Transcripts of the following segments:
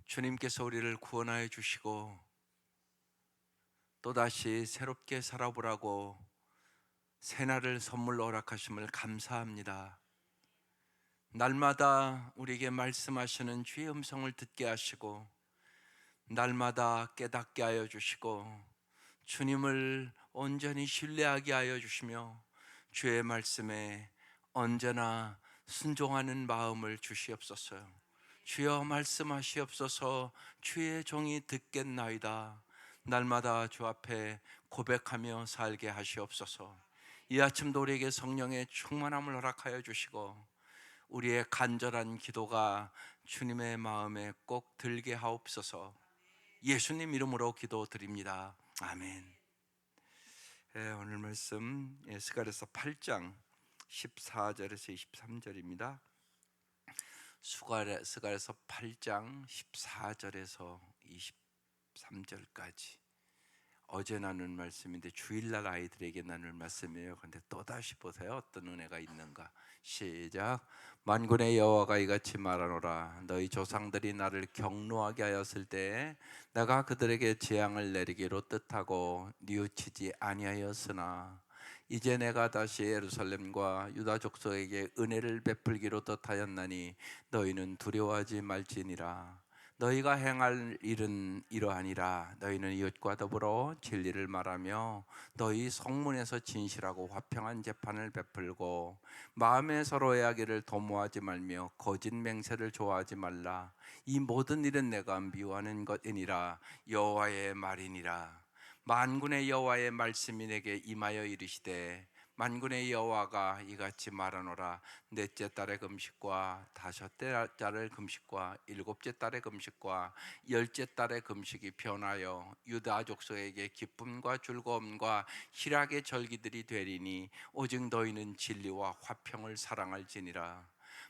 주님께서 우리를 구원하여 주시고 또다시 새롭게 살아보라고 새날을 선물로 허락하심을 감사합니다. 날마다 우리에게 말씀하시는 주의 음성을 듣게 하시고 날마다 깨닫게 하여 주시고 주님을 온전히 신뢰하게 하여 주시며 주의 말씀에 언제나 순종하는 마음을 주시옵소서. 주여 말씀하시옵소서. 주의 종이 듣겠나이다. 날마다 주 앞에 고백하며 살게 하시옵소서. 이 아침도 우리에게 성령의 충만함을 허락하여 주시고 우리의 간절한 기도가 주님의 마음에 꼭 들게 하옵소서. 예수님 이름으로 기도드립니다. 아멘. 오늘 말씀 스가랴서 8장 14절에서 23절입니다. 스가랴서 8장 14절에서 23절까지 어제 나눈 말씀인데 주일날 아이들에게 나눌 말씀이에요. 그런데 또다시 보세요. 어떤 은혜가 있는가. 시작. 만군의 여호와가 이같이 말하노라. 너희 조상들이 나를 경노하게 하였을 때에 내가 그들에게 재앙을 내리기로 뜻하고 뉘우치지 아니하였으나 이제 내가 다시 예루살렘과 유다 족속에게 은혜를 베풀기로 뜻하였나니 너희는 두려워하지 말지니라. 너희가 행할 일은 이러하니라. 너희는 이웃과 더불어 진리를 말하며 너희 성문에서 진실하고 화평한 재판을 베풀고 마음에 서로의 악의를 도모하지 말며 거짓 맹세를 좋아하지 말라. 이 모든 일은 내가 미워하는 것이니라. 여호와의 말이니라. 만군의 여호와의 말씀이 내게 임하여 이르시되 만군의 여호와가 이같이 말하노라. 넷째 달의 금식과 다섯째 달의 금식과 일곱째 달의 금식과 열째 달의 금식이 변하여 유다 족속에게 기쁨과 즐거움과 희락의 절기들이 되리니 오직 너희는 진리와 화평을 사랑할지니라.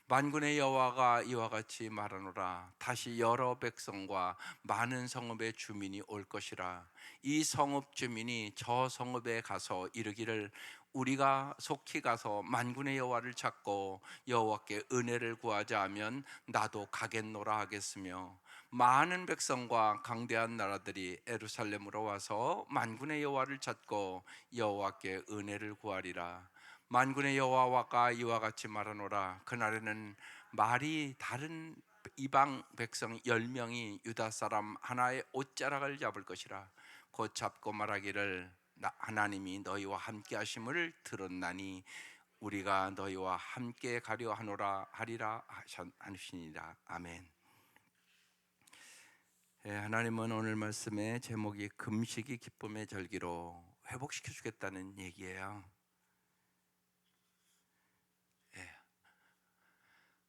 만군의 여호와가 이와 같이 말하노라. 다시 여러 백성과 많은 성읍의 주민이 올 것이라. 이 성읍 주민이 저 성읍에 가서 이르기를 우리가 속히 가서 만군의 여호와를 찾고 여호와께 은혜를 구하자 하면 나도 가겠노라 하겠으며 많은 백성과 강대한 나라들이 예루살렘으로 와서 만군의 여호와를 찾고 여호와께 은혜를 구하리라. 만군의 여호와가 이와 같이 말하노라. 그날에는 말이 다른 이방 백성 10명이 유다 사람 하나의 옷자락을 잡을 것이라. 곧 잡고 말하기를 하나님이 너희와 함께 하심을 들었나니 우리가 너희와 함께 가려 하리라 하시니라. 아멘. 하나님은 오늘 말씀의 제목이 금식이 기쁨의 절기로 회복시켜 주겠다는 얘기예요.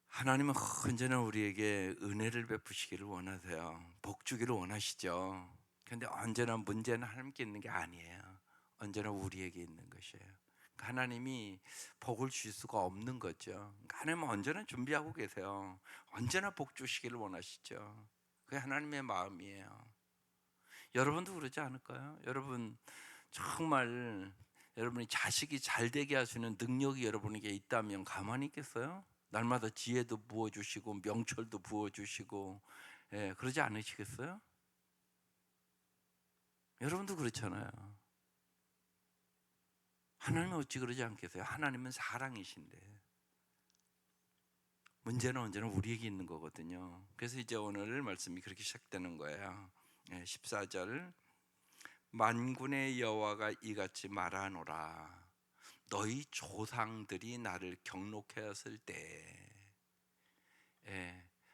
하나님은 언제나 우리에게 은혜를 베푸시기를 원하세요. 복 주기를 원하시죠. 그런데 언제나 문제는 하나님께 있는 게 아니에요. 언제나 우리에게 있는 것이에요. 하나님이 복을 주실 수가 없는 거죠. 하나님은 언제나 준비하고 계세요. 언제나 복 주시기를 원하시죠. 그게 하나님의 마음이에요. 여러분도 그러지 않을까요? 여러분 정말 여러분이 자식이 잘 되게 하시는 능력이 여러분에게 있다면 가만히 있겠어요? 날마다 지혜도 부어주시고 명철도 부어주시고 그러지 않으시겠어요? 여러분도 그렇잖아요. 하나님은 어찌 그러지 않겠어요? 하나님은 사랑이신데 문제는 언제나 우리에게 있는 거거든요. 그래서 이제 오늘 말씀이 그렇게 시작되는 거예요. 14절 만군의 여호와가 이같이 말하노라. 너희 조상들이 나를 경록해 했을 때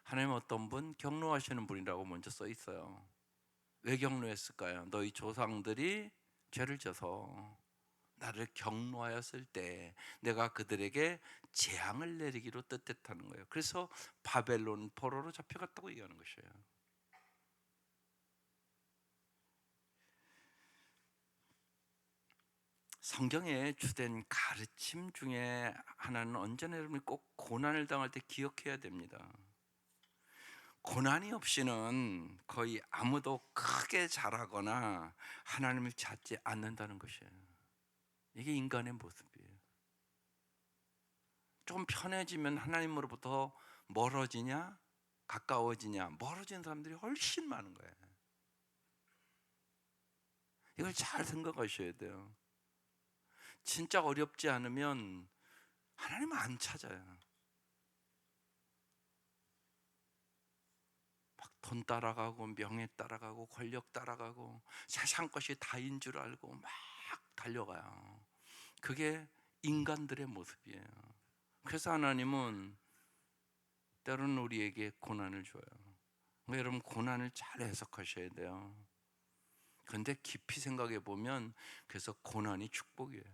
하나님은 어떤 분? 경노하시는 분이라고 먼저 써 있어요. 왜 경노했을까요? 너희 조상들이 죄를 져서 나를 경노하였을 때 내가 그들에게 재앙을 내리기로 뜻했다는 거예요. 그래서 바벨론 포로로 잡혀갔다고 얘기하는 것이에요. 성경의 주된 가르침 중에 하나는 언제나 여러분이 꼭 고난을 당할 때 기억해야 됩니다. 고난이 없이는 거의 아무도 크게 자라거나 하나님을 찾지 않는다는 것이에요. 이게 인간의 모습이에요. 좀 편해지면 하나님으로부터 멀어지냐? 가까워지냐? 멀어진 사람들이 훨씬 많은 거예요. 이걸 잘 생각하셔야 돼요. 진짜 어렵지 않으면 하나님 안 찾아요. 막 돈 따라가고 명예 따라가고 권력 따라가고 세상 것이 다인 줄 알고 막 달려가요. 그게 인간들의 모습이에요. 그래서 하나님은 때로는 우리에게 고난을 줘요. 여러분, 고난을 잘 해석하셔야 돼요. 그런데 깊이 생각해 보면 그래서 고난이 축복이에요.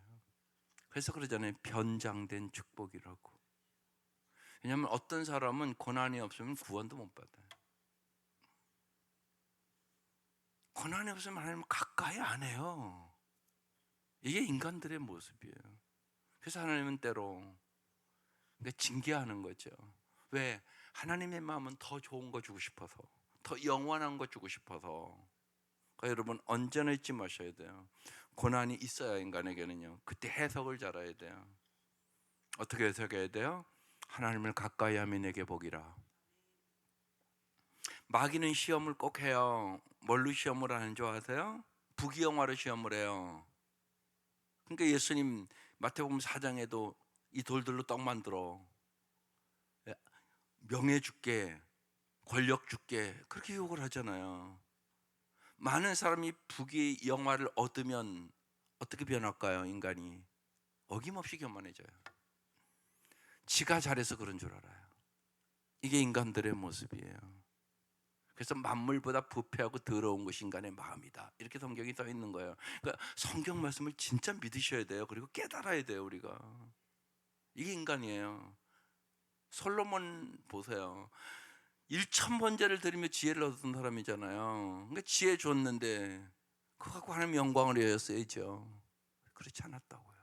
그래서 그러잖아요. 변장된 축복이라고. 왜냐하면 어떤 사람은 고난이 없으면 구원도 못 받아요. 고난이 없으면 하나님 가까이 안 해요. 이게 인간들의 모습이에요. 그래서 하나님은 때로 징계하는 거죠. 왜? 하나님의 마음은 더 좋은 거 주고 싶어서, 더 영원한 거 주고 싶어서. 그러니까 여러분, 언제나 잊지 마셔야 돼요. 고난이 있어야 인간에게는요, 그때 해석을 잘 해야 돼요. 어떻게 해석해야 돼요? 하나님을 가까이 하면 내게 복이라. 마귀는 시험을 꼭 해요. 뭘로 시험을 하는 줄 아세요? 부귀영화로 시험을 해요. 그러니까 예수님 마태복음 4장에도 이 돌들로 떡 만들어, 명예 줄게, 권력 줄게, 그렇게 유혹을 하잖아요. 많은 사람이 부귀영화를 얻으면 어떻게 변할까요? 인간이 어김없이 교만해져요. 지가 잘해서 그런 줄 알아요. 이게 인간들의 모습이에요. 그래서 만물보다 부패하고 더러운 것이 인간의 마음이다, 이렇게 성경이 써 있는 거예요. 그러니까 성경 말씀을 진짜 믿으셔야 돼요. 그리고 깨달아야 돼요. 우리가 이게 인간이에요. 솔로몬 보세요. 1,000번제를 드리며 지혜를 얻은 사람이잖아요. 그러니까 지혜 줬는데 그거 갖고 하나님 영광을 여겼어야죠. 그렇지 않았다고요.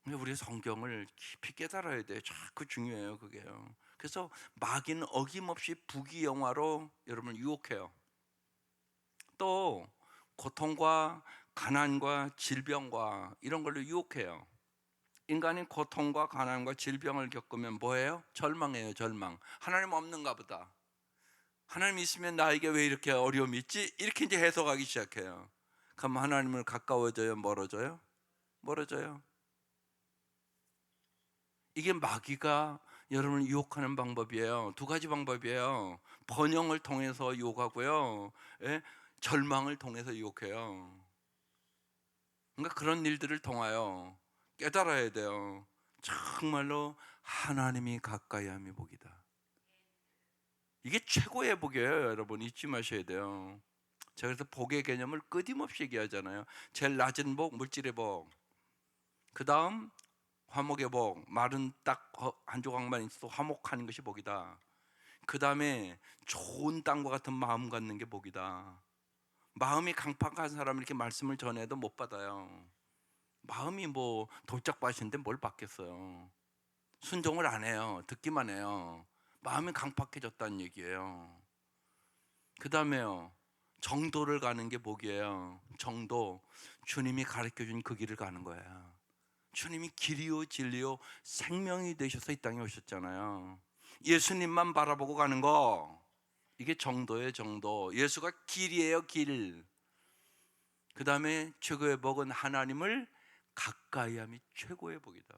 그러니까 우리 성경을 깊이 깨달아야 돼요. 자꾸 중요해요, 그게요. 그래서 마귀는 어김없이 부귀영화로 여러분을 유혹해요. 또 고통과 가난과 질병과 이런 걸로 유혹해요. 인간이 고통과 가난과 질병을 겪으면 뭐예요? 절망해요. 절망. 하나님 없는가 보다. 하나님 있으면 나에게 왜 이렇게 어려움이 있지? 이렇게 이제 해석하기 시작해요. 그럼 하나님을 가까워져요? 멀어져요? 멀어져요. 이게 마귀가 여러분을 유혹하는 방법이에요. 두 가지 방법이에요. 번영을 통해서 유혹하고요, 예? 절망을 통해서 유혹해요. 그러니까 그런 일들을 통하여 깨달아야 돼요. 정말로 하나님이 가까이 함이 복이다. 이게 최고의 복이에요. 여러분 잊지 마셔야 돼요. 제가 그래서 복의 개념을 끊임없이 얘기하잖아요. 제일 낮은 복, 물질의 복. 그 다음 화목의 복, 마른 딱 한 조각만 있어도 화목하는 것이 복이다. 그 다음에 좋은 땅과 같은 마음 갖는 게 복이다. 마음이 강팍한 사람은 이렇게 말씀을 전해도 못 받아요. 마음이 뭐 돌짝밭인데 뭘 받겠어요. 순종을 안 해요. 듣기만 해요. 마음이 강팍해졌다는 얘기예요. 그 다음에요, 정도를 가는 게 복이에요. 정도, 주님이 가르쳐준 그 길을 가는 거예요. 주님이 길이요 진리요 생명이 되셔서 이 땅에 오셨잖아요. 예수님만 바라보고 가는 거, 이게 정도예요. 정도. 예수가 길이에요. 길. 그 다음에 최고의 복은 하나님을 가까이 함이 최고의 복이다.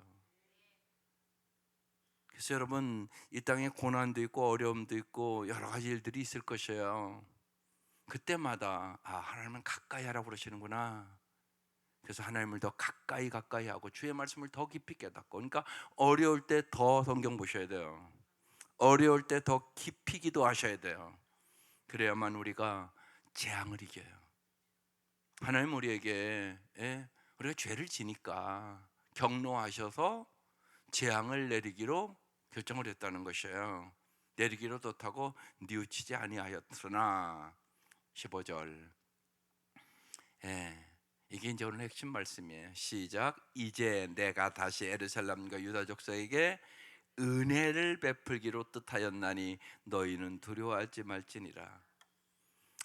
그래서 여러분, 이 땅에 고난도 있고 어려움도 있고 여러 가지 일들이 있을 것이에요. 그때마다 하나님은 가까이 하라고 그러시는구나. 그래서 하나님을 더 가까이 하고 주의 말씀을 더 깊이 깨닫고, 그러니까 어려울 때 더 성경 보셔야 돼요. 어려울 때 더 깊이 기도하셔야 돼요. 그래야만 우리가 재앙을 이겨요. 하나님 우리에게, 우리가 죄를 지니까 경노하셔서 재앙을 내리기로 결정을 했다는 것이에요. 내리기로 뒀다고 뉘우치지 아니하였으나 15절. 이게 이제 오늘 핵심 말씀이에요. 시작. 이제 내가 다시 예루살렘과 유다 족속에게 은혜를 베풀기로 뜻하였나니 너희는 두려워하지 말지니라.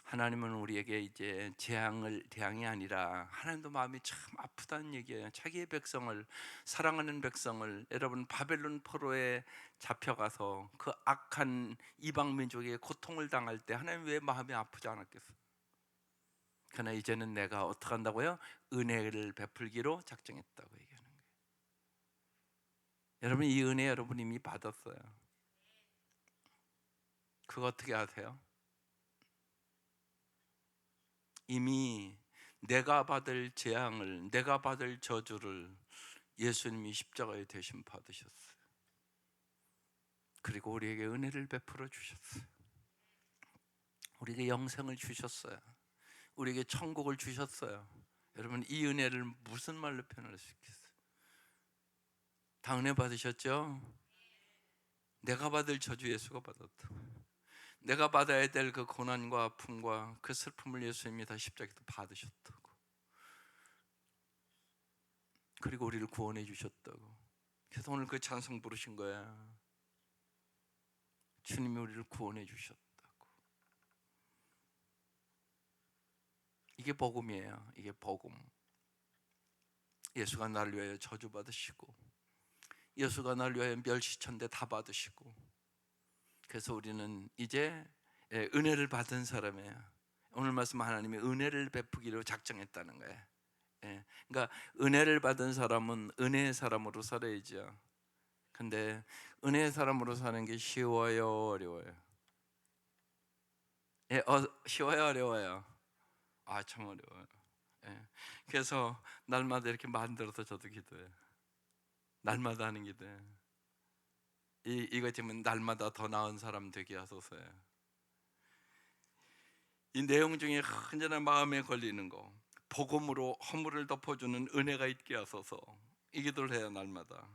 하나님은 우리에게 이제 재앙이 아니라 하나님도 마음이 참 아프다는 얘기예요. 자기의 백성을, 사랑하는 백성을, 여러분 바벨론 포로에 잡혀가서 그 악한 이방 민족에게 고통을 당할 때 하나님 왜 마음이 아프지 않았겠어요? 그러나 이제는 내가 어떻게 한다고요? 은혜를 베풀기로 작정했다고 얘기하는 거예요. 여러분 이 은혜 여러분 이미 받았어요. 그거 어떻게 아세요? 이미 내가 받을 재앙을, 내가 받을 저주를 예수님이 십자가에 대신 받으셨어요. 그리고 우리에게 은혜를 베풀어 주셨어요. 우리에게 영생을 주셨어요. 우리에게 천국을 주셨어요. 여러분 이 은혜를 무슨 말로 표현할 수 있겠어요? 다 은혜 받으셨죠? 내가 받을 저주 예수가 받았다. 내가 받아야 될 그 고난과 아픔과 그 슬픔을 예수님이 다 십자가에서 받으셨다고. 그리고 우리를 구원해 주셨다고. 그래서 오늘 그 찬송 부르신 거야. 주님이 우리를 구원해 주셨다고. 이게 복음이에요. 이게 복음. 예수가 나를 위하여 저주받으시고 예수가 나를 위하여 멸시천대 다 받으시고, 그래서 우리는 이제 은혜를 받은 사람이에요. 오늘 말씀 하나님이 은혜를 베푸기로 작정했다는 거예요. 그러니까 은혜를 받은 사람은 은혜의 사람으로 살아야죠. 근데 은혜의 사람으로 사는 게 쉬워요, 어려워요? 쉬워요, 어려워요? 참 어려워요. 그래서 날마다 이렇게 만들어서 저도 기도해요. 날마다 하는 기도예요. 이거 지금 날마다 더 나은 사람 되게 하소서요. 이 내용 중에 언제나 마음에 걸리는 거, 복음으로 허물을 덮어주는 은혜가 있게 하소서. 이 기도를 해요. 날마다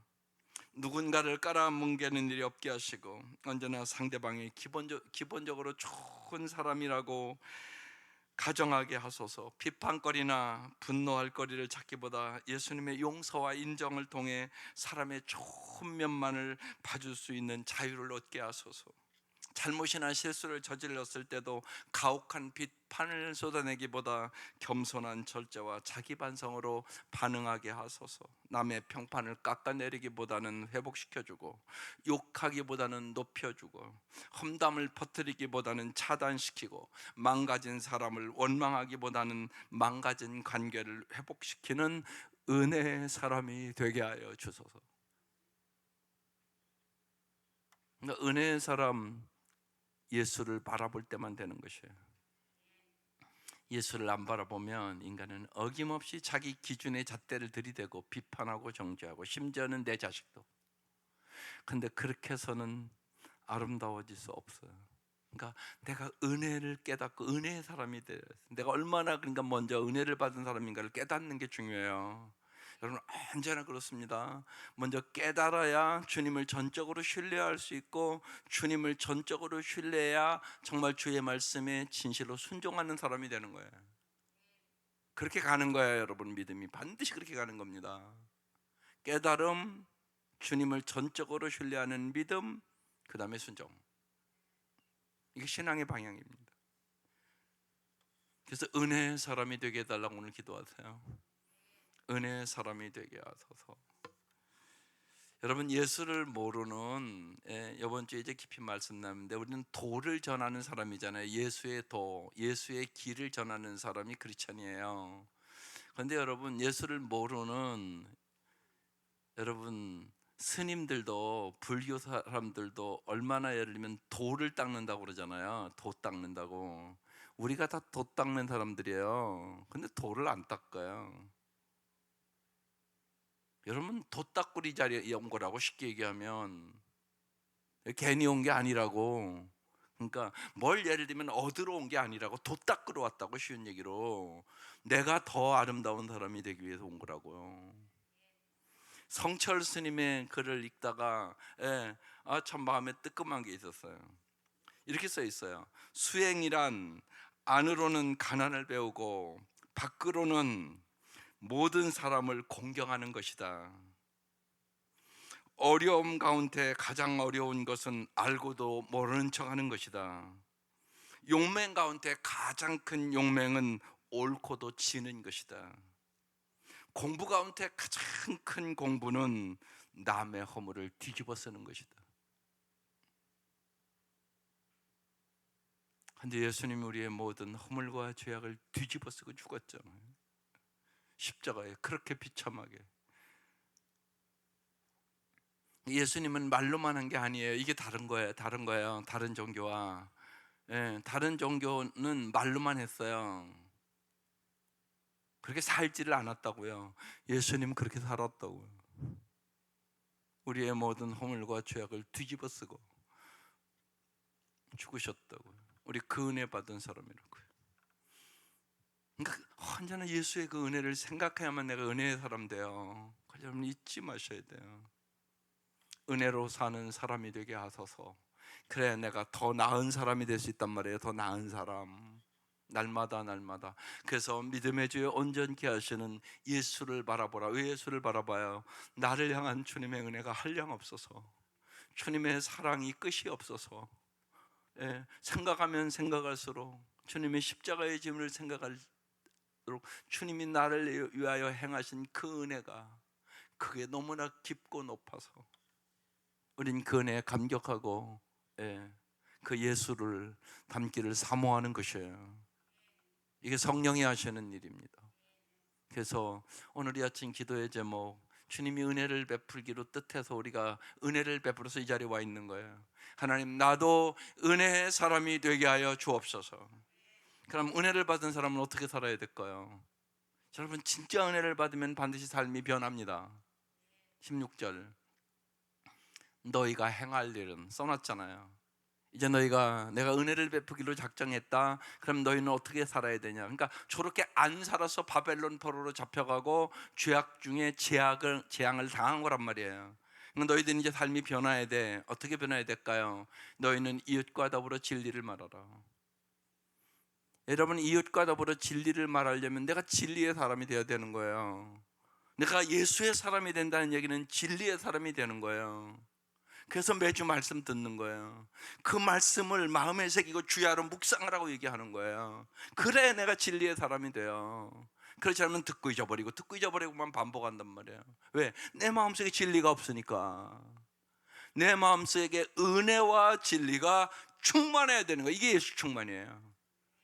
누군가를 깔아뭉개는 일이 없게 하시고, 언제나 상대방이 기본적으로 좋은 사람이라고 가정하게 하소서. 비판거리나 분노할 거리를 찾기보다 예수님의 용서와 인정을 통해 사람의 좋은 면만을 봐줄 수 있는 자유를 얻게 하소서. 잘못이나 실수를 저질렀을 때도 가혹한 비판을 쏟아내기보다 겸손한 절제와 자기 반성으로 반응하게 하소서. 남의 평판을 깎아내리기보다는 회복시켜주고, 욕하기보다는 높여주고, 험담을 퍼뜨리기보다는 차단시키고, 망가진 사람을 원망하기보다는 망가진 관계를 회복시키는 은혜의 사람이 되게 하여 주소서. 그러니까 은혜의 사람, 예수를 바라볼 때만 되는 것이에요. 예수를 안 바라보면 인간은 어김없이 자기 기준의 잣대를 들이대고 비판하고 정죄하고, 심지어는 내 자식도. 근데 그렇게 해서는 아름다워질 수 없어요. 그러니까 내가 은혜를 깨닫고 은혜의 사람이 돼요. 내가 얼마나 그러니까 먼저 은혜를 받은 사람인가를 깨닫는 게 중요해요. 여러분 언제나 그렇습니다. 먼저 깨달아야 주님을 전적으로 신뢰할 수 있고, 주님을 전적으로 신뢰해야 정말 주의 말씀에 진실로 순종하는 사람이 되는 거예요. 그렇게 가는 거예요. 여러분 믿음이 반드시 그렇게 가는 겁니다. 깨달음, 주님을 전적으로 신뢰하는 믿음, 그 다음에 순종. 이게 신앙의 방향입니다. 그래서 은혜의 사람이 되게 해달라고 오늘 기도하세요. 은혜의 사람이 되게 하소서. 여러분 예수를 모르는, 이번 주에 이제 깊이 말씀 나는데, 우리는 도를 전하는 사람이잖아요. 예수의 도, 예수의 길을 전하는 사람이 크리스찬이에요. 그런데 여러분 예수를 모르는 여러분 스님들도, 불교 사람들도 얼마나 예를 들면 도를 닦는다고 그러잖아요. 도 닦는다고. 우리가 다 도 닦는 사람들이에요. 근데 도를 안 닦아요. 여러분 도닦구리 자리에 온 거라고, 쉽게 얘기하면 괜히 온 게 아니라고. 그러니까 뭘 예를 들면 얻으러 온 게 아니라고, 도 닦으러 왔다고. 쉬운 얘기로 내가 더 아름다운 사람이 되기 위해서 온 거라고요. 성철 스님의 글을 읽다가 참 마음에 뜨끔한 게 있었어요. 이렇게 써 있어요. 수행이란 안으로는 가난을 배우고 밖으로는 모든 사람을 공경하는 것이다. 어려움 가운데 가장 어려운 것은 알고도 모르는 척하는 것이다. 용맹 가운데 가장 큰 용맹은 옳고도 지는 것이다. 공부 가운데 가장 큰 공부는 남의 허물을 뒤집어 쓰는 것이다. 근데 예수님이 우리의 모든 허물과 죄악을 뒤집어 쓰고 죽었잖아요. 십자가에 그렇게 비참하게. 예수님은 말로만 한 게 아니에요. 이게 다른 거예요. 다른 거예요. 다른 종교와. 다른 종교는 말로만 했어요. 그렇게 살지를 않았다고요. 예수님은 그렇게 살았다고요. 우리의 모든 허물과 죄악을 뒤집어 쓰고 죽으셨다고요. 우리 그 은혜 받은 사람이라고요. 그러니까 언제나 예수의 그 은혜를 생각해야만 내가 은혜의 사람 돼요. 여러분 잊지 마셔야 돼요. 은혜로 사는 사람이 되게 하소서. 그래 내가 더 나은 사람이 될 수 있단 말이에요. 더 나은 사람. 날마다 날마다. 그래서 믿음의 주에 온전케 하시는 예수를 바라보라. 왜 예수를 바라봐요? 나를 향한 주님의 은혜가 한량없어서, 주님의 사랑이 끝이 없어서, 생각하면 생각할수록 주님의 십자가의 짐을 생각할수록 주님이 나를 위하여 행하신 그 은혜가 그게 너무나 깊고 높아서 우린 그 은혜에 감격하고 그 예수를 닮기를 사모하는 것이에요. 이게 성령이 하시는 일입니다. 그래서 오늘 이 아침 기도의 제목, 주님이 은혜를 베풀기로 뜻해서 우리가 은혜를 베풀어서 이 자리에 와 있는 거예요. 하나님, 나도 은혜의 사람이 되게 하여 주옵소서. 그럼 은혜를 받은 사람은 어떻게 살아야 될까요? 여러분, 진짜 은혜를 받으면 반드시 삶이 변합니다. 16절, 너희가 행할 일은 써놨잖아요. 이제 너희가 내가 은혜를 베푸기로 작정했다. 그럼 너희는 어떻게 살아야 되냐? 그러니까 저렇게 안 살아서 바벨론 포로로 잡혀가고 죄악 중에 재앙을 당한 거란 말이에요. 그러니까 너희들은 이제 삶이 변화해야 돼. 어떻게 변화해야 될까요? 너희는 이웃과 더불어 진리를 말하라. 여러분, 이웃과 더불어 진리를 말하려면 내가 진리의 사람이 되어야 되는 거예요. 내가 예수의 사람이 된다는 얘기는 진리의 사람이 되는 거예요. 그래서 매주 말씀 듣는 거예요. 그 말씀을 마음에 새기고 주야로 묵상하라고 얘기하는 거예요. 그래 내가 진리의 사람이 돼요. 그렇지 않으면 듣고 잊어버리고만 반복한단 말이에요. 왜? 내 마음속에 진리가 없으니까. 내 마음속에 은혜와 진리가 충만해야 되는 거예요. 이게 예수 충만이에요.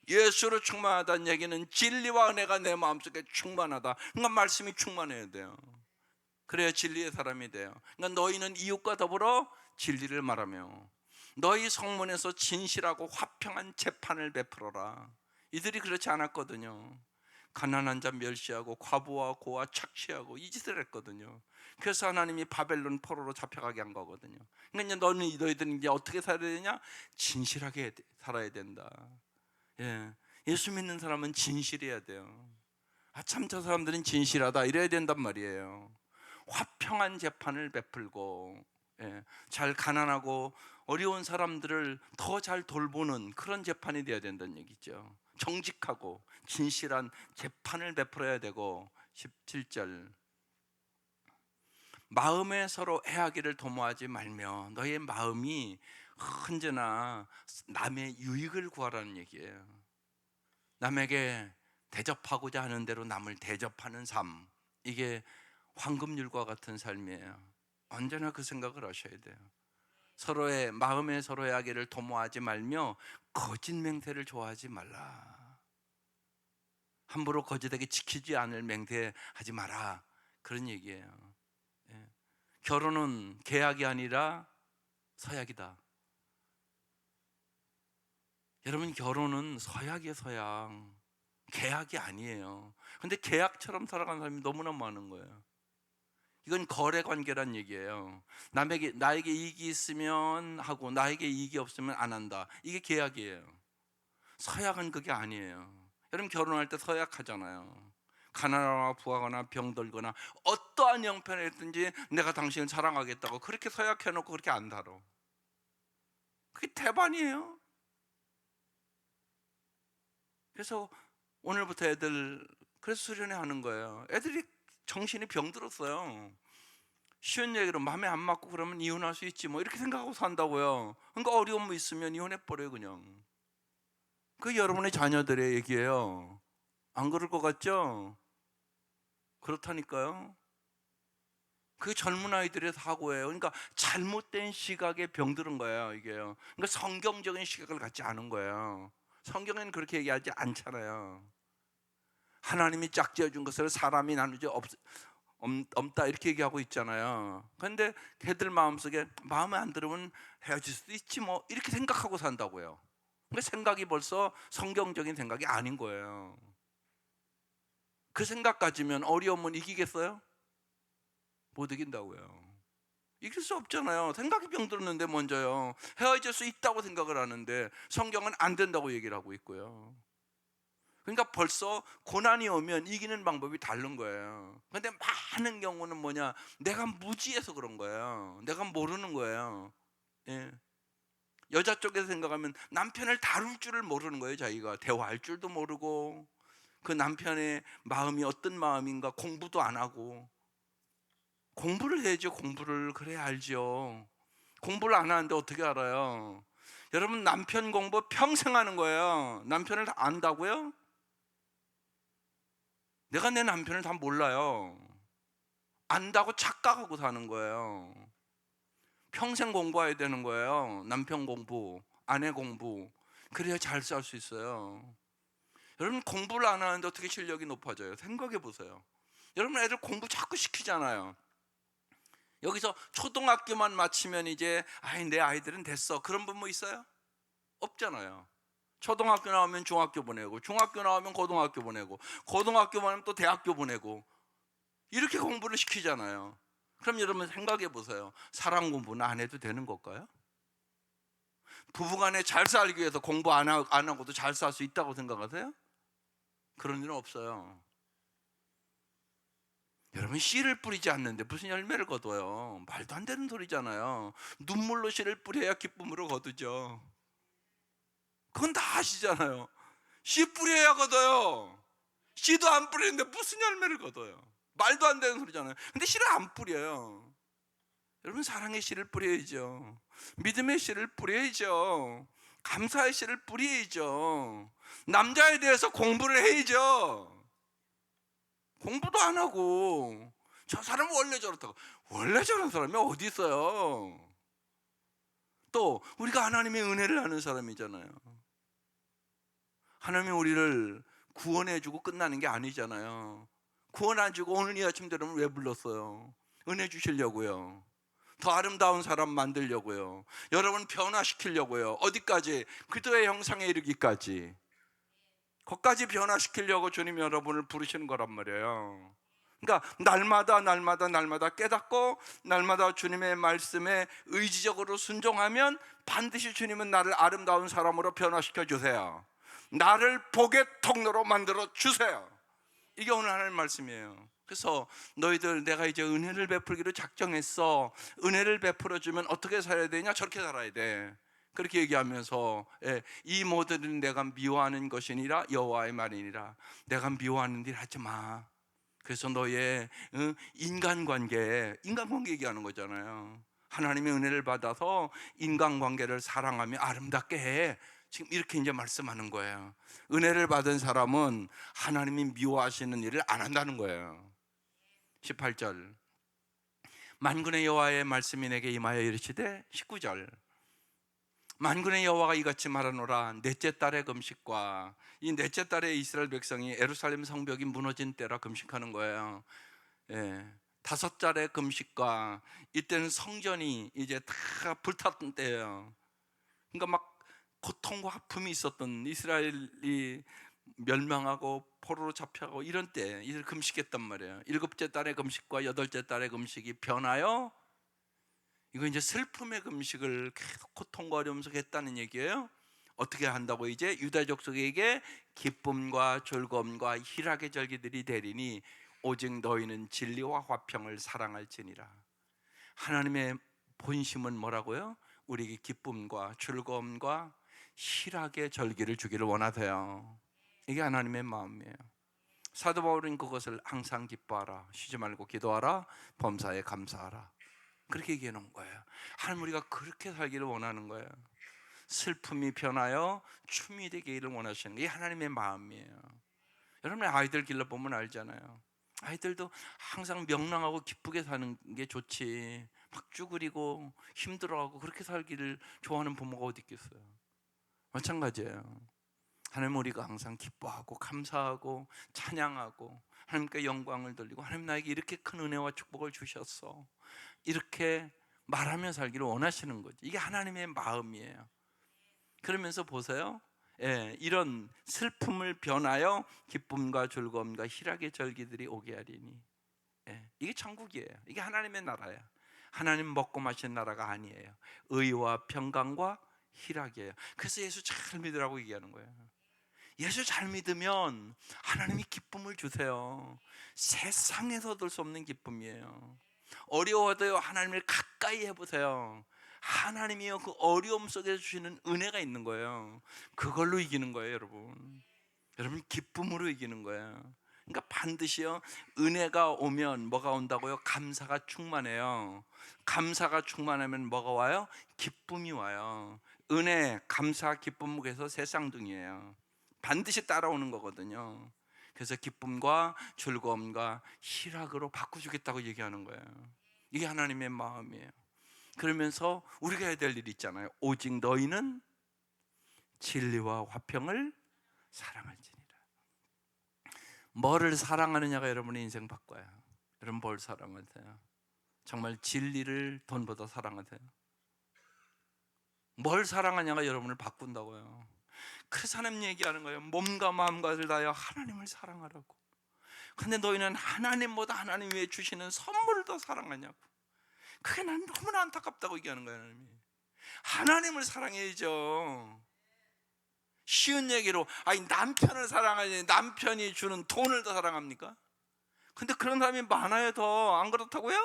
예수로 충만하다는 얘기는 진리와 은혜가 내 마음속에 충만하다. 그러니까 말씀이 충만해야 돼요. 그래야 진리의 사람이 돼요. 그러니까 너희는 이웃과 더불어 진리를 말하며 너희 성문에서 진실하고 화평한 재판을 베풀어라. 이들이 그렇지 않았거든요. 가난한 자 멸시하고 과부와 고아 착취하고 이 짓을 했거든요. 그래서 하나님이 바벨론 포로로 잡혀가게 한 거거든요. 그러니까 너희들은 이제 어떻게 살아야 되냐? 진실하게 살아야 된다. 예수 믿는 사람은 진실해야 돼요. 참 저 사람들은 진실하다 이래야 된단 말이에요. 화평한 재판을 베풀고 잘 가난하고 어려운 사람들을 더 잘 돌보는 그런 재판이 되어야 된다는 얘기죠. 정직하고 진실한 재판을 베풀어야 되고 17절 마음에 서로 해하기를 도모하지 말며 너의 마음이 언제나 남의 유익을 구하라는 얘기예요. 남에게 대접하고자 하는 대로 남을 대접하는 삶, 이게 황금률과 같은 삶이에요. 언제나 그 생각을 하셔야 돼요. 서로의 마음에 서로의 하기를 도모하지 말며 거짓 맹세를 좋아하지 말라. 함부로 거짓되게 지키지 않을 맹세하지 마라. 그런 얘기예요. 결혼은 계약이 아니라 서약이다. 여러분, 결혼은 서약이에요. 서약. 계약이 아니에요. 근데 계약처럼 살아가는 사람이 너무나 많은 거예요. 이건 거래 관계란 얘기예요. 나에게 이익이 있으면 하고 나에게 이익이 없으면 안 한다. 이게 계약이에요. 서약은 그게 아니에요. 여러분, 결혼할 때 서약하잖아요. 가난하거나 부하거나 병들거나 어떠한 형편에 있든지 내가 당신을 사랑하겠다고 그렇게 서약해놓고 그렇게 안 살아. 그게 태반이에요. 그래서 오늘부터 애들 그래서 수련회 하는 거예요. 애들이 정신이 병들었어요. 쉬운 얘기로 마음에 안 맞고 그러면 이혼할 수 있지 뭐 이렇게 생각하고 산다고요. 그러니까 어려움 있으면 이혼해버려요 그냥. 그 여러분의 자녀들의 얘기예요. 안 그럴 것 같죠? 그렇다니까요. 그 젊은 아이들의 사고예요. 그러니까 잘못된 시각에 병들은 거예요, 이게요. 그러니까 성경적인 시각을 갖지 않은 거예요. 성경에는 그렇게 얘기하지 않잖아요. 하나님이 짝지어 준 것을 사람이 나누지 없다 이렇게 얘기하고 있잖아요. 그런데 걔들 마음속에 마음에 안 들으면 헤어질 수도 있지 뭐 이렇게 생각하고 산다고요. 그러니까 생각이 벌써 성경적인 생각이 아닌 거예요. 그 생각 가지면 어려움은 이기겠어요? 못 이긴다고요. 이길 수 없잖아요. 생각이 병들었는데 먼저요. 헤어질 수 있다고 생각을 하는데 성경은 안 된다고 얘기를 하고 있고요. 그러니까 벌써 고난이 오면 이기는 방법이 다른 거예요. 그런데 많은 경우는 뭐냐? 내가 무지해서 그런 거예요. 내가 모르는 거예요. 예. 여자 쪽에서 생각하면 남편을 다룰 줄을 모르는 거예요. 자기가 대화할 줄도 모르고 그 남편의 마음이 어떤 마음인가 공부도 안 하고. 공부를 해야죠. 공부를 그래야 알죠. 공부를 안 하는데 어떻게 알아요? 여러분 남편 공부 평생 하는 거예요. 남편을 다 안다고요? 내가 내 남편을 다 몰라요. 안다고 착각하고 사는 거예요. 평생 공부해야 되는 거예요. 남편 공부, 아내 공부. 그래야 잘 살 수 있어요. 여러분 공부를 안 하는데 어떻게 실력이 높아져요? 생각해 보세요. 여러분 애들 공부 자꾸 시키잖아요. 여기서 초등학교만 마치면 이제 내 아이들은 됐어. 그런 분 뭐 있어요? 없잖아요. 초등학교 나오면 중학교 보내고 중학교 나오면 고등학교 보내고 고등학교 보내면 또 대학교 보내고 이렇게 공부를 시키잖아요. 그럼 여러분 생각해 보세요. 사랑 공부는 안 해도 되는 걸까요? 부부간에 잘 살기 위해서 공부 안 하고도 잘 살 수 있다고 생각하세요? 그런 일은 없어요. 여러분 씨를 뿌리지 않는데 무슨 열매를 거둬요? 말도 안 되는 소리잖아요. 눈물로 씨를 뿌려야 기쁨으로 거두죠. 그건 다 아시잖아요. 씨 뿌려야 거둬요. 씨도 안 뿌리는데 무슨 열매를 거둬요? 말도 안 되는 소리잖아요. 근데 씨를 안 뿌려요. 여러분 사랑의 씨를 뿌려야죠. 믿음의 씨를 뿌려야죠. 감사의 씨를 뿌려야죠. 남자에 대해서 공부를 해야죠. 공부도 안 하고 저 사람은 원래 저렇다고. 원래 저런 사람이 어디 있어요? 또 우리가 하나님의 은혜를 아는 사람이잖아요. 하나님이 우리를 구원해주고 끝나는 게 아니잖아요. 구원 안 주고 오늘 이 아침 되려면 왜 불렀어요? 은혜 주시려고요. 더 아름다운 사람 만들려고요. 여러분 변화시키려고요. 어디까지? 그리스도의 형상에 이르기까지. 거기까지 변화시키려고 주님이 여러분을 부르시는 거란 말이에요. 그러니까 날마다 깨닫고 날마다 주님의 말씀에 의지적으로 순종하면 반드시 주님은 나를 아름다운 사람으로 변화시켜 주세요. 나를 복의 통로로 만들어 주세요. 이게 오늘 하나님 말씀이에요. 그래서 너희들 내가 이제 은혜를 베풀기로 작정했어. 은혜를 베풀어 주면 어떻게 살아야 되냐? 저렇게 살아야 돼. 그렇게 얘기하면서 이 모든 내가 미워하는 것이니라 여호와의 말이니라. 내가 미워하는 일 하지 마. 그래서 너의 인간관계 얘기하는 거잖아요. 하나님의 은혜를 받아서 인간관계를 사랑하며 아름답게 해. 지금 이렇게 이제 말씀하는 거예요. 은혜를 받은 사람은 하나님이 미워하시는 일을 안 한다는 거예요. 18절 만군의 여호와의 말씀이 내게 임하여 이르시되 19절 만군의 여호와가 이같이 말하노라. 넷째 달의 금식과 이 넷째 달에 이스라엘 백성이 예루살렘 성벽이 무너진 때라 금식하는 거예요. 다섯 달의 금식과 이때는 성전이 이제 다 불탔던 때예요. 그러니까 막 고통과 아픔이 있었던 이스라엘이 멸망하고 포로로 잡혀가고 이런 때 이들 금식했단 말이에요. 일곱째 달의 금식과 여덟째 달의 금식이 변하여 이거 이제 슬픔의 금식을 계속 고통과 어려움 속에 했다는 얘기예요. 어떻게 한다고? 이제 유다 족속에게 기쁨과 즐거움과 희락의 절기들이 되리니 오직 너희는 진리와 화평을 사랑할지니라. 하나님의 본심은 뭐라고요? 우리에게 기쁨과 즐거움과 희락의 절기를 주기를 원하세요. 이게 하나님의 마음이에요. 사도 바울은 그것을 항상 기뻐하라, 쉬지 말고 기도하라, 범사에 감사하라, 그렇게 얘기해 놓은 거예요. 하나님 우리가 그렇게 살기를 원하는 거예요. 슬픔이 변하여 춤이 되기를 원하시는 게 하나님의 마음이에요. 여러분의 아이들 길러보면 알잖아요. 아이들도 항상 명랑하고 기쁘게 사는 게 좋지, 막 쭈그리고 힘들어하고 그렇게 살기를 좋아하는 부모가 어디 있겠어요. 마찬가지예요. 하나님, 우리가 항상 기뻐하고 감사하고 찬양하고 하나님께 영광을 돌리고, 하나님 나에게 이렇게 큰 은혜와 축복을 주셨어, 이렇게 말하며 살기를 원하시는 거죠. 이게 하나님의 마음이에요. 그러면서 보세요. 이런 슬픔을 변하여 기쁨과 즐거움과 희락의 절기들이 오게 하리니. 이게 천국이에요. 이게 하나님의 나라예요. 하나님 먹고 마시는 나라가 아니에요. 의와 평강과 희락이에요. 그래서 예수 잘 믿으라고 얘기하는 거예요. 예수 잘 믿으면 하나님이 기쁨을 주세요. 세상에서 얻을 수 없는 기쁨이에요. 어려워도요, 하나님을 가까이 해보세요. 하나님이요, 그 어려움 속에서 주시는 은혜가 있는 거예요. 그걸로 이기는 거예요, 여러분. 여러분, 기쁨으로 이기는 거예요. 그러니까 반드시요, 은혜가 오면 뭐가 온다고요? 감사가 충만해요. 감사가 충만하면 뭐가 와요? 기쁨이 와요. 은혜, 감사, 기쁨에서 세쌍둥이에요. 반드시 따라오는 거거든요. 그래서 기쁨과 즐거움과 희락으로 바꿔주겠다고 얘기하는 거예요. 이게 하나님의 마음이에요. 그러면서 우리가 해야 될 일이 있잖아요. 오직 너희는 진리와 화평을 사랑할지니라. 뭐를 사랑하느냐가 여러분의 인생 바꿔요. 여러분, 뭘 사랑하세요? 정말 진리를 돈보다 사랑하세요? 뭘 사랑하냐가 여러분을 바꾼다고요. 그래서 하나님 얘기하는 거예요. 몸과 마음과 다하여 하나님을 사랑하라고. 근데 너희는 하나님보다 하나님 위에 주시는 선물을 더 사랑하냐고. 그게 난 너무나 안타깝다고 얘기하는 거예요. 하나님을 사랑해야죠. 쉬운 얘기로, 아니 남편을 사랑하지 남편이 주는 돈을 더 사랑합니까? 근데 그런 사람이 많아요. 더 안 그렇다고요?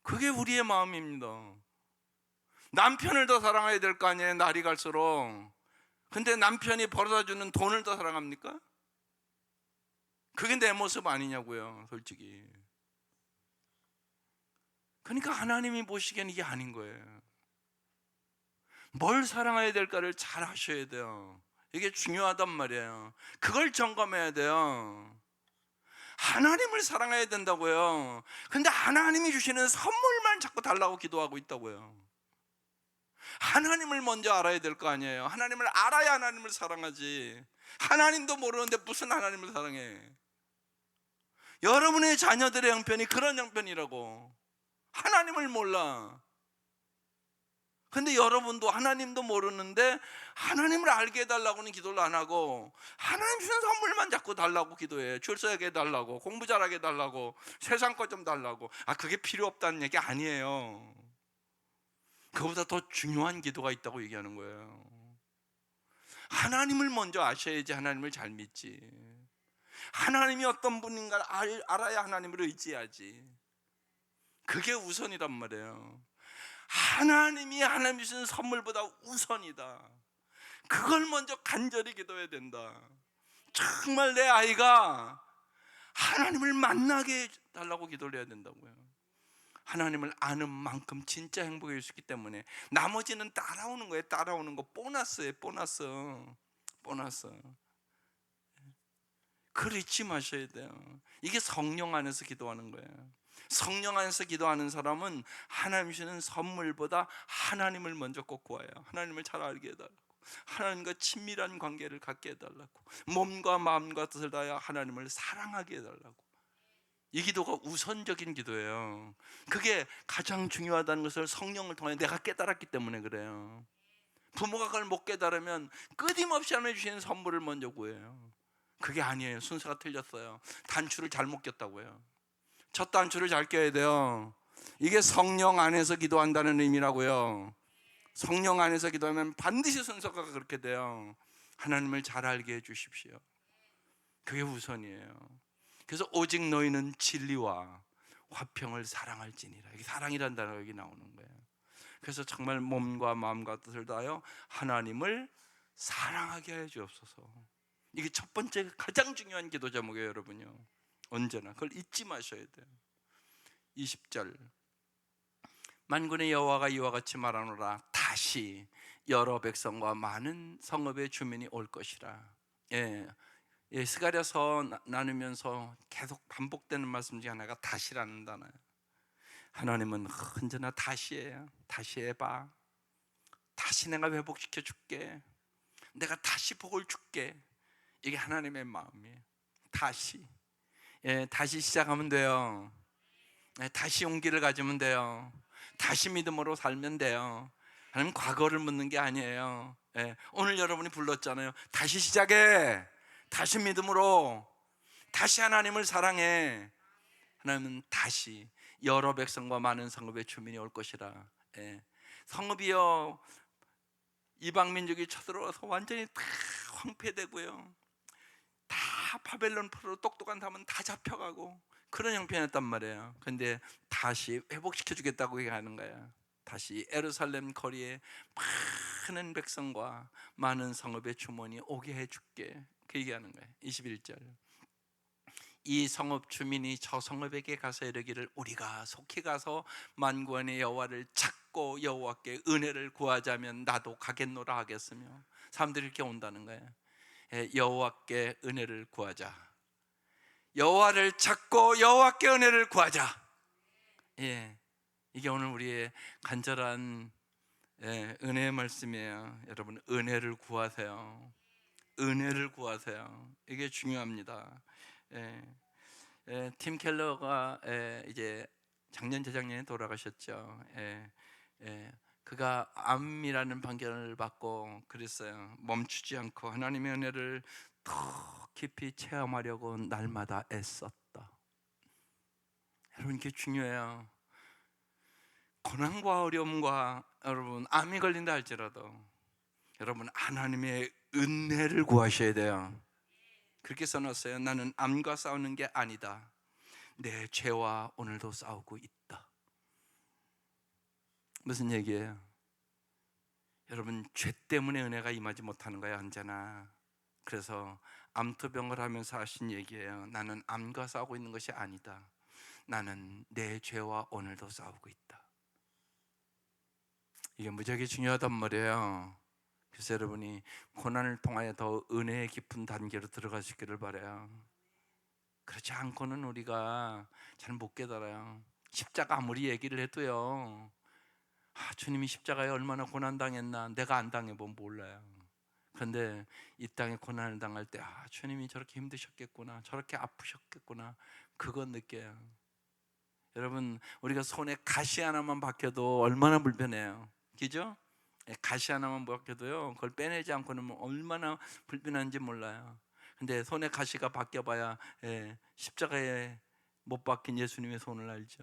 그게 우리의 마음입니다. 남편을 더 사랑해야 될 거 아니에요, 날이 갈수록. 근데 남편이 벌어다주는 돈을 더 사랑합니까? 그게 내 모습 아니냐고요, 솔직히. 그러니까 하나님이 보시기에는 이게 아닌 거예요. 뭘 사랑해야 될까를 잘 하셔야 돼요. 이게 중요하단 말이에요. 그걸 점검해야 돼요. 하나님을 사랑해야 된다고요. 근데 하나님이 주시는 선물만 자꾸 달라고 기도하고 있다고요. 하나님을 먼저 알아야 될 거 아니에요. 하나님을 알아야 하나님을 사랑하지. 하나님도 모르는데 무슨 하나님을 사랑해. 여러분의 자녀들의 형편이 그런 형편이라고. 하나님을 몰라. 근데 여러분도 하나님도 모르는데 하나님을 알게 해달라고는 기도를 안 하고 하나님 주신 선물만 자꾸 달라고 기도해. 출세하게 해달라고, 공부 잘하게 해달라고, 세상 것 좀 달라고. 그게 필요 없다는 얘기 아니에요. 그거보다 더 중요한 기도가 있다고 얘기하는 거예요. 하나님을 먼저 아셔야지 하나님을 잘 믿지. 하나님이 어떤 분인가를 알아야 하나님을 의지하지. 그게 우선이란 말이에요. 하나님이 하나님 주신 선물보다 우선이다. 그걸 먼저 간절히 기도해야 된다. 정말 내 아이가 하나님을 만나게 해달라고 기도를 해야 된다고요. 하나님을 아는 만큼 진짜 행복해질 수 있기 때문에 나머지는 따라오는 거예요. 따라오는 거. 보너스예요. 보너스. 그걸 잊지 마셔야 돼요. 이게 성령 안에서 기도하는 거예요. 성령 안에서 기도하는 사람은 하나님 주시는 선물보다 하나님을 먼저 꼭 구해요. 하나님을 잘 알게 해달라고, 하나님과 친밀한 관계를 갖게 해달라고, 몸과 마음과 뜻을 다하여 하나님을 사랑하게 해달라고. 이 기도가 우선적인 기도예요. 그게 가장 중요하다는 것을 성령을 통해 내가 깨달았기 때문에 그래요. 부모가 그걸 못 깨달으면 끊임없이 하나님 주시는 선물을 먼저 구해요. 그게 아니에요. 순서가 틀렸어요. 단추를 잘못 꼈다고요. 첫 단추를 잘 껴야 돼요. 이게 성령 안에서 기도한다는 의미라고요. 성령 안에서 기도하면 반드시 순서가 그렇게 돼요. 하나님을 잘 알게 해주십시오. 그게 우선이에요. 그래서 오직 너희는 진리와 화평을 사랑할지니라. 이게 사랑이라는 단어가 여기 나오는 거예요. 그래서 정말 몸과 마음과 뜻을 다하여 하나님을 사랑하게 해 주옵소서. 이게 첫 번째 가장 중요한 기도 제목이에요, 여러분요. 언제나 그걸 잊지 마셔야 돼요. 20절 만군의 여호와가 이와 같이 말하노라. 다시 여러 백성과 많은 성읍의 주민이 올 것이라. 스가랴서 나누면서 계속 반복되는 말씀 중에 하나가 다시라는 단어예요. 하나님은 언제나 다시예요. 다시 해봐. 다시 내가 회복시켜 줄게. 내가 다시 복을 줄게. 이게 하나님의 마음이에요. 다시. 다시 시작하면 돼요. 다시 용기를 가지면 돼요. 다시 믿음으로 살면 돼요. 하나님 과거를 묻는 게 아니에요. 오늘 여러분이 불렀잖아요. 다시 시작해. 다시 믿음으로. 다시 하나님을 사랑해. 하나님은 다시 여러 백성과 많은 성읍의 주민이 올 것이라. 성읍이요, 이방 민족이 쳐들어와서 완전히 다 황폐되고요, 다 바벨론 포로로 똑똑한 사람은 다 잡혀가고 그런 형편이었단 말이에요. 근데 다시 회복시켜 주겠다고 얘기하는 거예요. 다시 예루살렘 거리에 많은 백성과 많은 성읍의 주민이 오게 해줄게, 그 얘기하는 거예요. 21절. 이 성읍 주민이 저 성읍에게 가서 이르기를 우리가 속히 가서 만군의 여호와를 찾고 여호와께 은혜를 구하자면 나도 가겠노라 하겠으며. 사람들이 이렇게 온다는 거예요. 여호와께 은혜를 구하자. 여호와를 찾고 여호와께 은혜를 구하자. 이게 오늘 우리의 간절한 은혜의 말씀이에요. 여러분, 은혜를 구하세요. 은혜를 구하세요. 이게 중요합니다. 팀 켈러가 이제 작년 재작년에 돌아가셨죠. 그가 암이라는 판결을 받고 그랬어요. 멈추지 않고 하나님의 은혜를 더 깊이 체험하려고 날마다 애썼다. 여러분, 이게 중요해요. 고난과 어려움과, 여러분 암이 걸린다 할지라도 여러분 하나님의 은혜를 구하셔야 돼요. 그렇게 써놨어요. 나는 암과 싸우는 게 아니다. 내 죄와 오늘도 싸우고 있다. 무슨 얘기예요? 여러분, 죄 때문에 은혜가 임하지 못하는 거예요, 언제나. 그래서 암투병을 하면서 하신 얘기예요. 나는 암과 싸우고 있는 것이 아니다. 나는 내 죄와 오늘도 싸우고 있다. 이게 무지하게 중요하단 말이에요. 그래서 여러분이 고난을 통하여 더 은혜의 깊은 단계로 들어가시기를 바라요. 그렇지 않고는 우리가 잘 못 깨달아요. 십자가 아무리 얘기를 해도요, 주님이 십자가에 얼마나 고난당했나 내가 안 당해보면 몰라요. 그런데 이 땅에 고난을 당할 때 주님이 저렇게 힘드셨겠구나, 저렇게 아프셨겠구나, 그건 느껴요. 여러분, 우리가 손에 가시 하나만 박혀도 얼마나 불편해요, 그죠? 가시 하나만 박혀도요, 그걸 빼내지 않고는 얼마나 불편한지 몰라요. 근데 손에 가시가 박혀봐야 십자가에 못 박힌 예수님의 손을 알죠.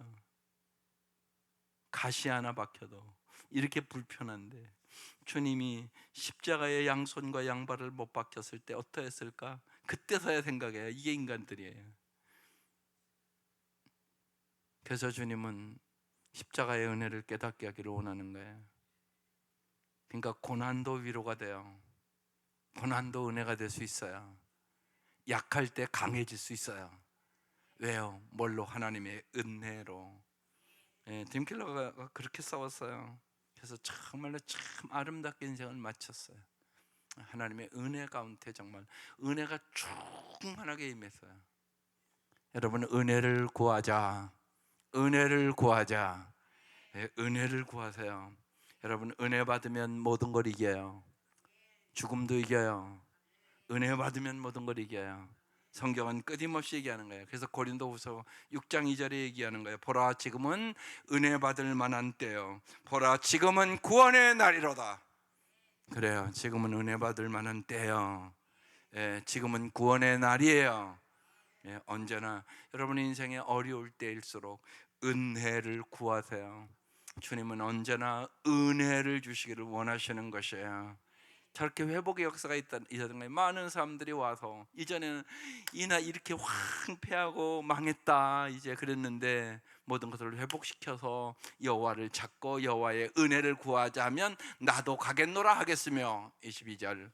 가시 하나 박혀도 이렇게 불편한데 주님이 십자가의 양손과 양발을 못 박혔을 때 어떠했을까? 그때서야 생각해요. 이게 인간들이에요. 그래서 주님은 십자가의 은혜를 깨닫게 하기를 원하는 거예요. 그러니까 고난도 위로가 돼요. 고난도 은혜가 될 수 있어요. 약할 때 강해질 수 있어요. 왜요? 뭘로? 하나님의 은혜로. 팀 켈러가 그렇게 싸웠어요. 그래서 정말로 참 아름답게 인생을 마쳤어요. 하나님의 은혜 가운데 정말 은혜가 충만하게 임했어요. 여러분, 은혜를 구하자. 은혜를 구하자. 은혜를 구하세요. 여러분, 은혜 받으면 모든 걸 이겨요. 죽음도 이겨요. 은혜 받으면 모든 걸 이겨요. 성경은 끊임없이 얘기하는 거예요. 그래서 고린도후서 6장 2절에 얘기하는 거예요. 보라, 지금은 은혜 받을 만한 때요. 보라, 지금은 구원의 날이로다. 그래요. 지금은 은혜 받을 만한 때요. 지금은 구원의 날이에요. 언제나 여러분의 인생에 어려울 때일수록 은혜를 구하세요. 주님은 언제나 은혜를 주시기를 원하시는 것이에요. 저렇게 회복의 역사가 있다는 거예요. 많은 사람들이 와서 이전에는 이나 이렇게 황폐하고 망했다 이제 그랬는데 모든 것을 회복시켜서 여호와를 찾고 여호와의 은혜를 구하자면 나도 가겠노라 하겠으며. 22절.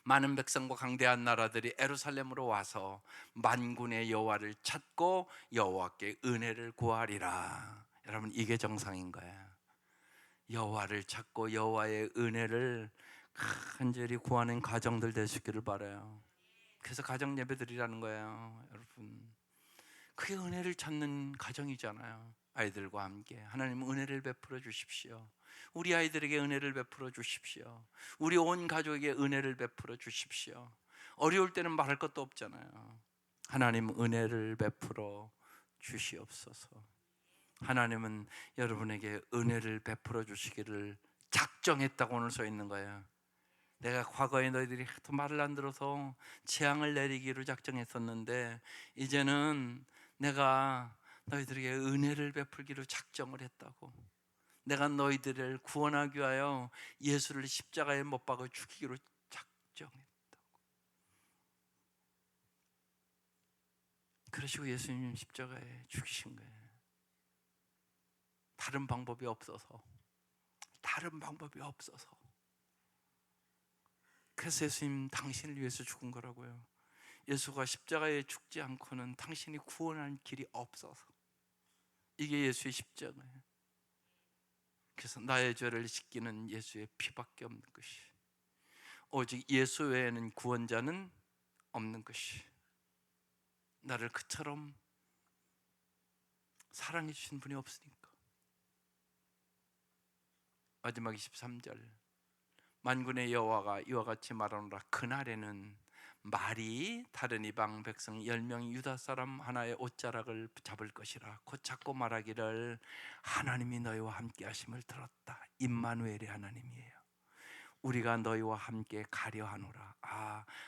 많은 백성과 강대한 나라들이 예루살렘으로 와서 만군의 여호와를 찾고 여호와께 은혜를 구하리라. 여러분, 이게 정상인 거예요. 여호와를 찾고 여호와의 은혜를 간절히 구하는 가정들 되시기를 바라요. 그래서 가정 예배드리라는 거예요. 여러분, 그게 은혜를 찾는 가정이잖아요. 아이들과 함께 하나님 은혜를 베풀어 주십시오. 우리 아이들에게 은혜를 베풀어 주십시오. 우리 온 가족에게 은혜를 베풀어 주십시오. 어려울 때는 말할 것도 없잖아요. 하나님 은혜를 베풀어 주시옵소서. 하나님은 여러분에게 은혜를 베풀어 주시기를 작정했다고 오늘 써 있는 거예요. 내가 과거에 너희들이 하도 말을 안 들어서 재앙을 내리기로 작정했었는데 이제는 내가 너희들에게 은혜를 베풀기로 작정을 했다고. 내가 너희들을 구원하기 위하여 예수를 십자가에 못 박아 죽이기로 작정했다고. 그러시고 예수님 십자가에 죽이신 거예요. 다른 방법이 없어서. 그래서 예수님 당신을 위해서 죽은 거라고요. 예수가 십자가에 죽지 않고는 당신이 구원할 길이 없어서. 이게 예수의 십자가예요. 그래서 나의 죄를 씻기는 예수의 피밖에 없는 것이, 오직 예수 외에는 구원자는 없는 것이, 나를 그처럼 사랑해 주신 분이 없으니까. 마지막 23절, 만군의 여호와가 이와 같이 말하노라. 그날에는 말이 다른 이방 백성 10명이 유다 사람 하나의 옷자락을 잡을 것이라. 곧 잡고 말하기를 하나님이 너희와 함께 하심을 들었다. 임마누엘의 하나님이에요. 우리가 너희와 함께 가려 하노라.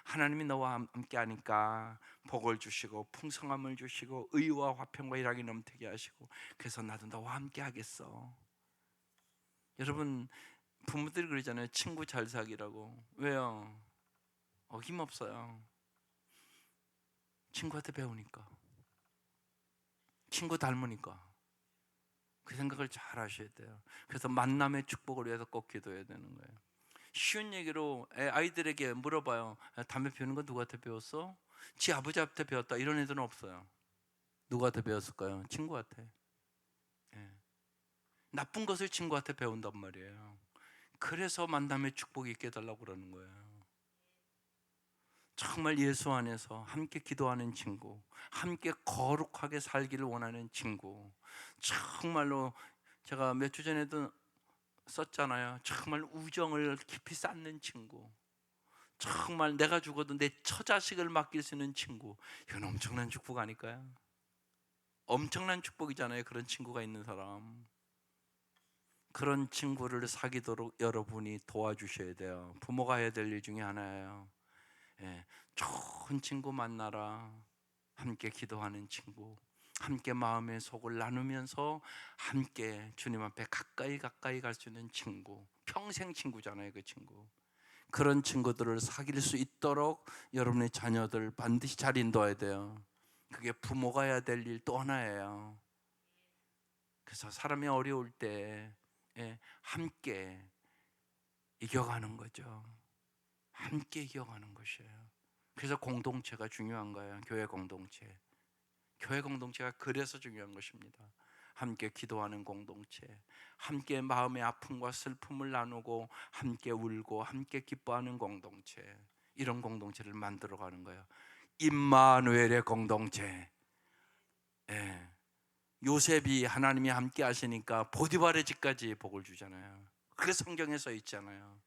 하나님이 너와 함께 하니까 복을 주시고 풍성함을 주시고 의와 화평과 일하기 넘치게 하시고, 그래서 나도 너와 함께 하겠어. 여러분, 부모들이 그러잖아요. 친구 잘 사귀라고. 왜요? 힘없어요. 친구한테 배우니까, 친구 닮으니까. 그 생각을 잘 하셔야 돼요. 그래서 만남의 축복을 위해서 꼭 기도해야 되는 거예요. 쉬운 얘기로 아이들에게 물어봐요. 담배 피우는 거 누구한테 배웠어? 지 아버지한테 배웠다. 이런 애들은 없어요. 누구한테 배웠을까요? 친구한테. 예. 나쁜 것을 친구한테 배운단 말이에요. 그래서 만남의 축복이 있게 해달라고 그러는 거예요. 정말 예수 안에서 함께 기도하는 친구, 함께 거룩하게 살기를 원하는 친구, 정말로 제가 몇 주 전에도 썼잖아요. 정말 우정을 깊이 쌓는 친구, 정말 내가 죽어도 내 처자식을 맡길 수 있는 친구, 이건 엄청난 축복 아닐까요? 엄청난 축복이잖아요. 그런 친구가 있는 사람. 그런 친구를 사귀도록 여러분이 도와주셔야 돼요. 부모가 해야 될 일 중에 하나예요. 좋은 친구 만나라. 함께 기도하는 친구, 함께 마음의 속을 나누면서 함께 주님 앞에 가까이 갈 수 있는 친구, 평생 친구잖아요. 그 친구. 그런 친구들을 사귈 수 있도록 여러분의 자녀들 반드시 잘 인도해야 돼요. 그게 부모가 해야 될 일 또 하나예요. 그래서 사람이 어려울 때 함께 이겨가는 거죠. 함께 이겨가는 것이에요. 그래서 공동체가 중요한 거예요. 교회 공동체가 그래서 중요한 것입니다. 함께 기도하는 공동체, 함께 마음의 아픔과 슬픔을 나누고 함께 울고 함께 기뻐하는 공동체, 이런 공동체를 만들어가는 거예요. 임마누엘의 공동체. 요셉이 하나님이 함께 하시니까 보디발의 집까지 복을 주잖아요. 그게 성경에 써 있잖아요.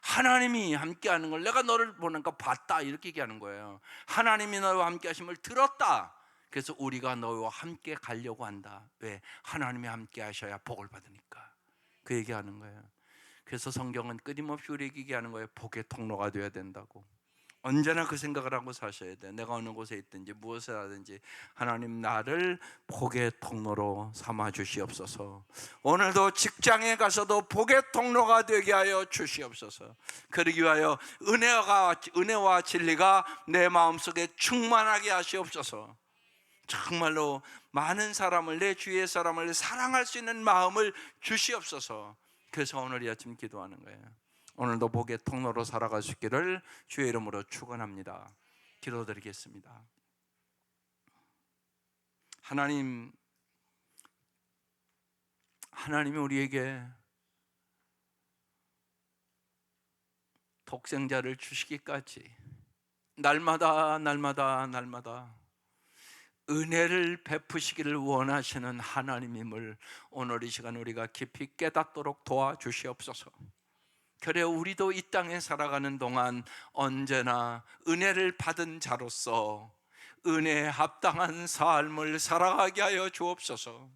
하나님이 함께하는 걸 내가 너를 보니까 봤다, 이렇게 얘기하는 거예요. 하나님이 너와 함께 하심을 들었다. 그래서 우리가 너와 함께 가려고 한다. 왜? 하나님이 함께 하셔야 복을 받으니까. 그 얘기하는 거예요. 그래서 성경은 끊임없이 우리에게 얘기하는 거예요. 복의 통로가 되어야 된다고. 언제나 그 생각을 하고 사셔야 돼. 내가 어느 곳에 있든지 무엇을 하든지 하나님 나를 복의 통로로 삼아 주시옵소서. 오늘도 직장에 가서도 복의 통로가 되게 하여 주시옵소서. 그러기 위하여 은혜와 진리가 내 마음속에 충만하게 하시옵소서. 정말로 많은 사람을, 내 주위의 사람을 사랑할 수 있는 마음을 주시옵소서. 그래서 오늘 이 아침 기도하는 거예요. 오늘도 복의 통로로 살아갈 수 있기를 주의 이름으로 축원합니다. 기도드리겠습니다. 하나님, 하나님이 우리에게 독생자를 주시기까지 날마다 은혜를 베푸시기를 원하시는 하나님임을 오늘 이 시간 우리가 깊이 깨닫도록 도와주시옵소서. 그래 우리도 이 땅에 살아가는 동안 언제나 은혜를 받은 자로서 은혜에 합당한 삶을 살아가게 하여 주옵소서.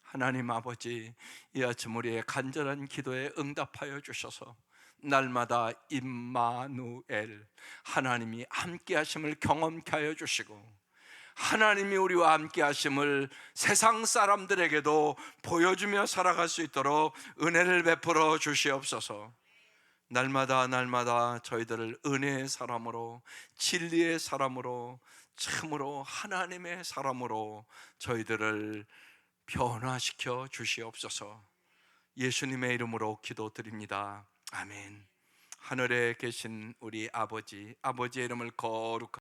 하나님 아버지, 이 아침 우리의 간절한 기도에 응답하여 주셔서 날마다 임마누엘, 하나님이 함께 하심을 경험케 하여 주시고 하나님이 우리와 함께 하심을 세상 사람들에게도 보여주며 살아갈 수 있도록 은혜를 베풀어 주시옵소서. 날마다 저희들을 은혜의 사람으로, 진리의 사람으로, 참으로 하나님의 사람으로 저희들을 변화시켜 주시옵소서. 예수님의 이름으로 기도드립니다. 아멘. 하늘에 계신 우리 아버지, 아버지의 이름을 거룩하게